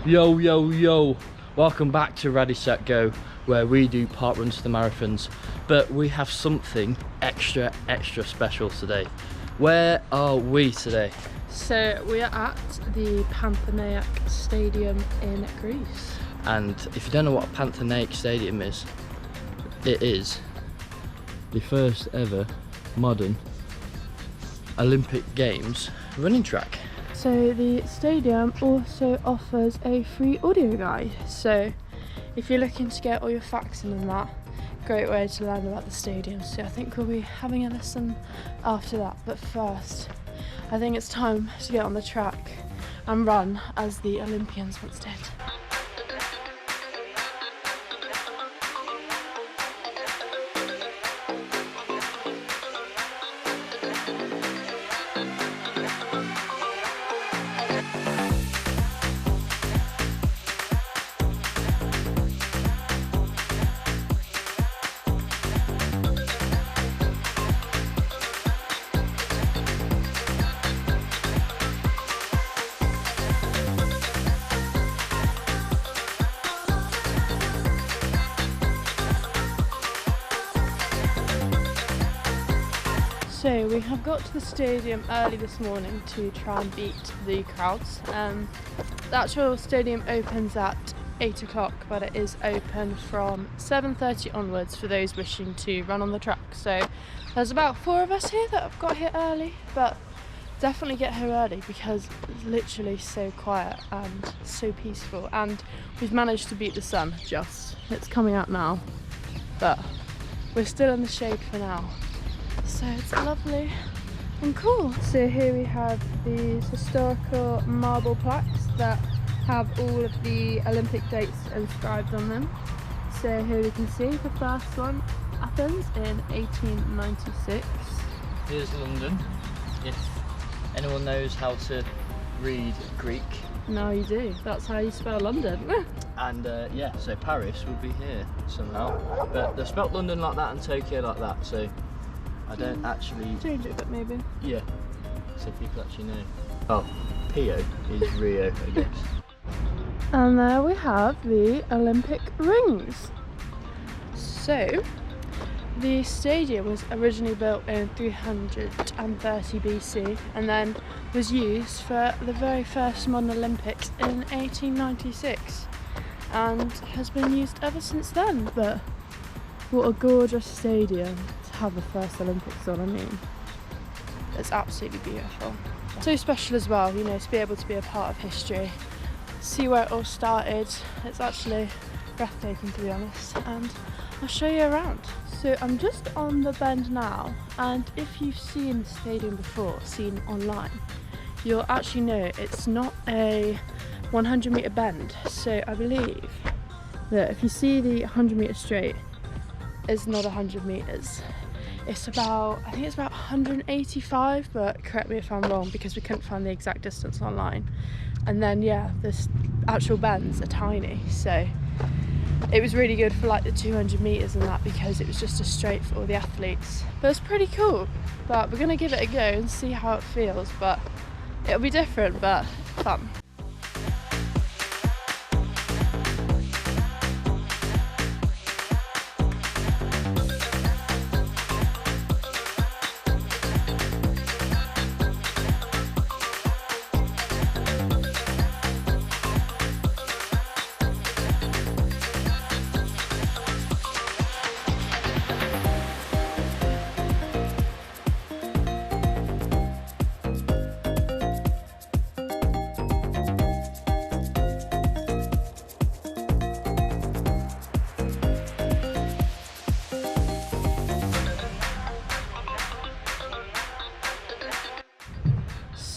Yo, yo, yo. Welcome back to Raddysetgo, where we do parkruns to the marathons. But we have something extra special today. Where are we today? So we are at the Panathenaic Stadium in Greece. And if you don't know what a Panathenaic Stadium is, it is the first ever modern Olympic Games running track. So the stadium also offers a free audio guide. So if you're looking to get all your facts in and that, great way to learn about the stadium. So I think we'll be having a listen after that. But first, I think it's time to get on the track and run as the Olympians once did. So we have got to the stadium early this morning to try and beat the crowds. The actual stadium opens at 8 o'clock, but it is open from 7:30 onwards for those wishing to run on the track. So there's about 4 of us here that have got here early, but definitely get here early because it's literally so quiet and so peaceful. And we've managed to beat the sun just. It's coming out now, but we're still in the shade for now. So it's lovely and cool. So here we have these historical marble plaques that have all of the Olympic dates inscribed on them. So here we can see the first one, Athens in 1896. Here's London, if anyone knows how to read Greek. Now you do, that's how you spell London. And yeah, so Paris would be here somehow. But they spelt London like that and Tokyo like that, so I don't actually... Change it a bit maybe. Yeah, so people actually know. Oh, Pio is Rio, I guess. And there we have the Olympic rings. So, the stadium was originally built in 330 BC and then was used for the very first modern Olympics in 1896 and has been used ever since then. But what a gorgeous stadium to have the first Olympics on. I mean, it's absolutely beautiful. So special as well, you know, to be able to be a part of history, see where it all started. It's actually breathtaking, to be honest, and I'll show you around. So I'm just on the bend now, and if you've seen the stadium before, seen online, you'll actually know it's not a 100-metre bend. So I believe that if you see the 100-metre straight, it's not 100 metres. It's about, I think it's about 185, but correct me if I'm wrong because we couldn't find the exact distance online. And then yeah, the actual bends are tiny, so it was really good for like the 200 metres and that because it was just a straight for all the athletes. But it's pretty cool, but we're gonna give it a go and see how it feels. But it'll be different, but fun.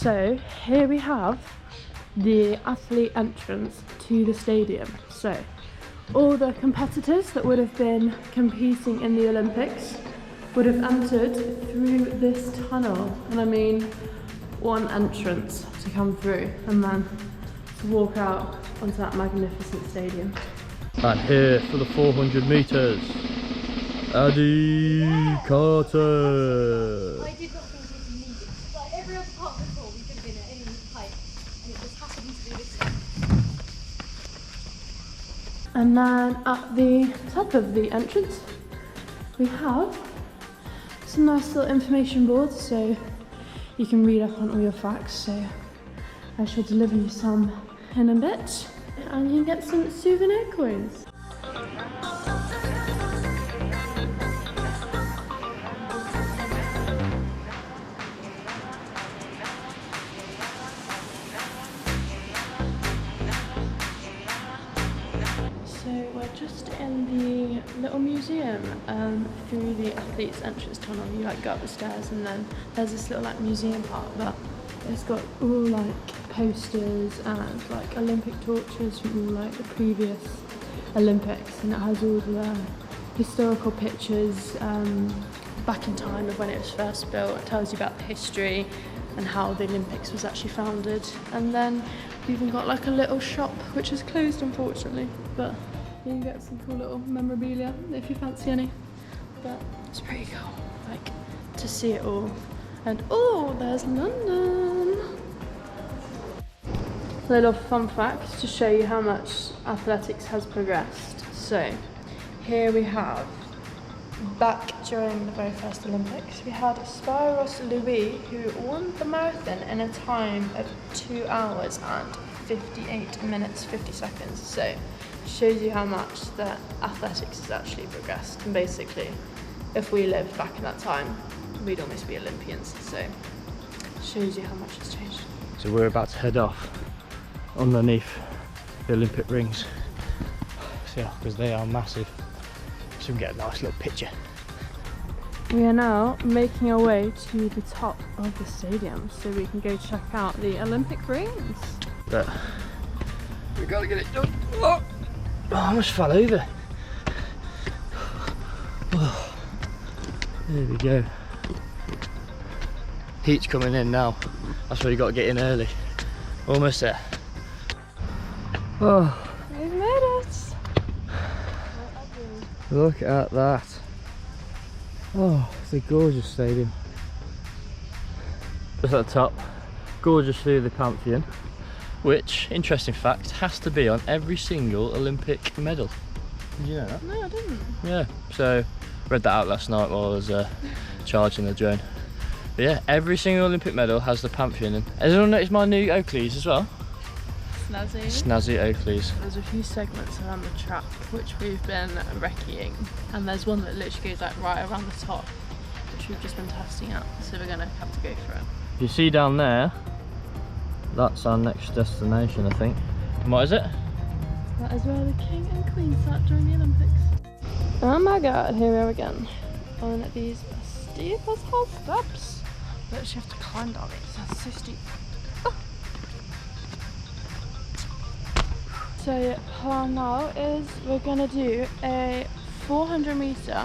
So here we have the athlete entrance to the stadium. So all the competitors that would have been competing in the Olympics would have entered through this tunnel. And I mean, one entrance to come through and then to walk out onto that magnificent stadium. And here for the 400 metres, Addy Carter. I did not think it was needed. Like every other part before, we could have been at any height, and it just happened to be this one. And then at the top of the entrance, we have some nice little information boards, so you can read up on all your facts. So I shall deliver you some in a bit, and you can get some souvenir coins. We're just in the little museum through the athletes entrance tunnel. You like go up the stairs and then there's this little like museum part, but it's got all like posters and like Olympic torches from all like the previous Olympics, and it has all the historical pictures back in time of when it was first built. It tells you about the history and how the Olympics was actually founded. And then we've even got like a little shop which is closed unfortunately, but you can get some cool little memorabilia if you fancy any. But it's pretty cool, like, to see it all. And oh, there's London! Little fun facts to show you how much athletics has progressed. So, here we have, back during the very first Olympics, we had Spyros Louis, who won the marathon in a time of 2 hours and 58 minutes 50 seconds. So, shows you how much the athletics has actually progressed. And basically, if we lived back in that time, we'd almost be Olympians. So, shows you how much it's changed. So we're about to head off underneath the Olympic rings. So, because they are massive. So we can get a nice little picture. We are now making our way to the top of the stadium so we can go check out the Olympic rings. But we gotta get it done. Oh, I almost fell over. Oh, there we go. Heat's coming in now. That's why you got to get in early. Almost there. Oh, we've made it. Look at that. Oh, it's a gorgeous stadium. Just at the top, gorgeous view of the Pantheon, which, interesting fact, has to be on every single Olympic medal. Did you know that? No, I didn't. Yeah, so read that out last night while I was charging the drone. But yeah, every single Olympic medal has the Pantheon in. Has anyone noticed my new Oakleys as well? Snazzy. Snazzy Oakleys. There's a few segments around the track which we've been recceing, and there's one that literally goes like right around the top, which we've just been testing out, so we're gonna have to go for it. If you see down there, that's our next destination, I think. And what is it? That is where the King and Queen sat during the Olympics. Oh my god, here we are again. On these steep as hell steps. We actually have to climb down it, it's so steep. Oh. So your plan now is we're gonna do a 400 metre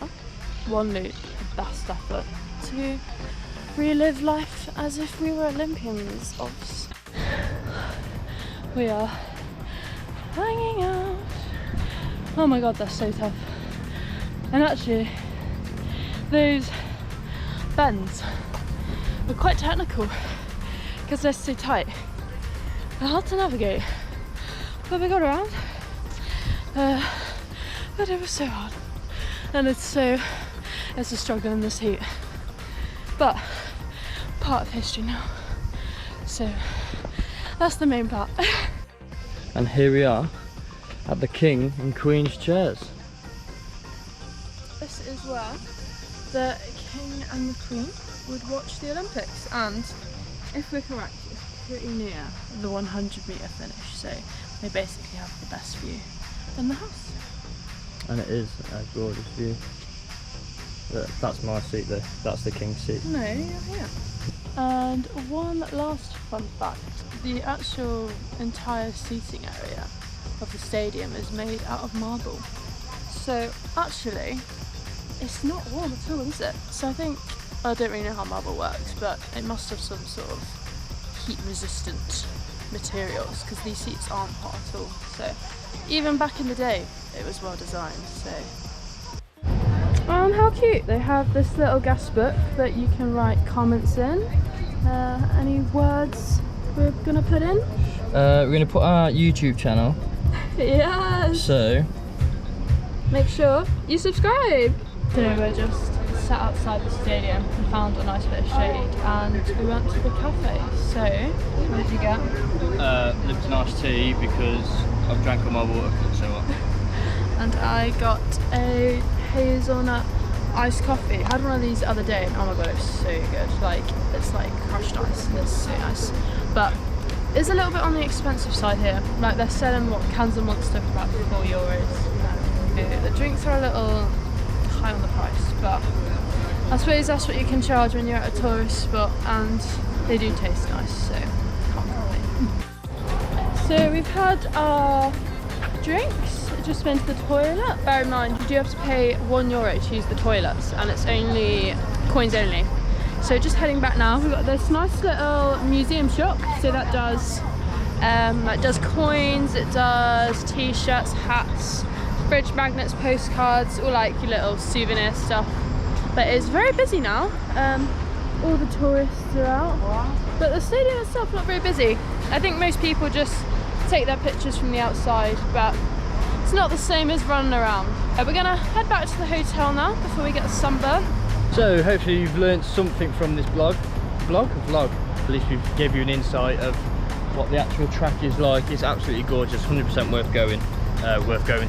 one loop, best effort, to relive life as if we were Olympians. We are hanging out. Oh my god, that's so tough. And actually, those bends were quite technical because they're so tight. They're hard to navigate, but we got around. But it was so hard, and it's a struggle in this heat. But part of history now. So that's the main part. And here we are at the King and Queen's chairs. This is where the King and the Queen would watch the Olympics, and if we're correct, it's pretty near the 100 metre finish, so they basically have the best view in the house. And it is a gorgeous view. That's my seat though, that's the King's seat. No, you're here. And one last fun fact, the actual entire seating area of the stadium is made out of marble. So actually, it's not warm at all, is it? So I think, I don't really know how marble works, but it must have some sort of heat resistant materials, because these seats aren't hot at all. So even back in the day, it was well designed. So. How cute! They have this little guest book that you can write comments in. Any words we're gonna put in? We're gonna put our YouTube channel. Yes! So make sure you subscribe. So we're just sat outside the stadium and found a nice bit of shade, and we went to the cafe. So, what did you get? Lipton iced tea because I've drank all my water, so what? And I got a hazelnut iced coffee. I had one of these the other day, and oh my god, it's so good. Like, it's like crushed ice, and it's so nice. But it's a little bit on the expensive side here. Like, they're selling cans of Monster for about €4. The drinks are a little high on the price, but I suppose that's what you can charge when you're at a tourist spot, and they do taste nice, so can't complain. So we've had our drinks, just been to the toilet. Bear in mind, you do have to pay €1 to use the toilets, and it's only coins only. So just heading back now, we've got this nice little museum shop. So that does coins, it does t-shirts, hats, fridge magnets, postcards, all like your little souvenir stuff. But it's very busy now. All the tourists are out, but the stadium itself not very busy. I think most people just take their pictures from the outside, but it's not the same as running around. We're gonna head back to the hotel now before we get a sunburn. So hopefully you've learned something from this vlog. At least we've gave you an insight of what the actual track is like. It's absolutely gorgeous, 100% worth going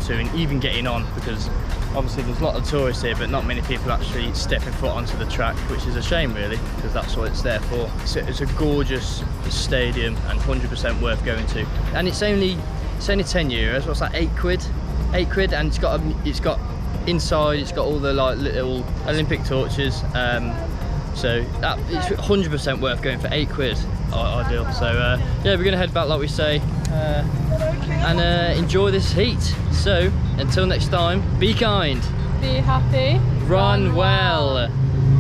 to, and even getting on, because obviously there's a lot of tourists here, but not many people actually stepping foot onto the track, which is a shame really, because that's what it's there for. It's a gorgeous stadium and 100% worth going to. And it's only €10. What's that? £8, and it's got inside. It's got all the like little Olympic torches. So that it's 100% worth going for £8. Ideal. So yeah, we're gonna head back like we say, and enjoy this heat. So until next time, be kind, be happy, run well.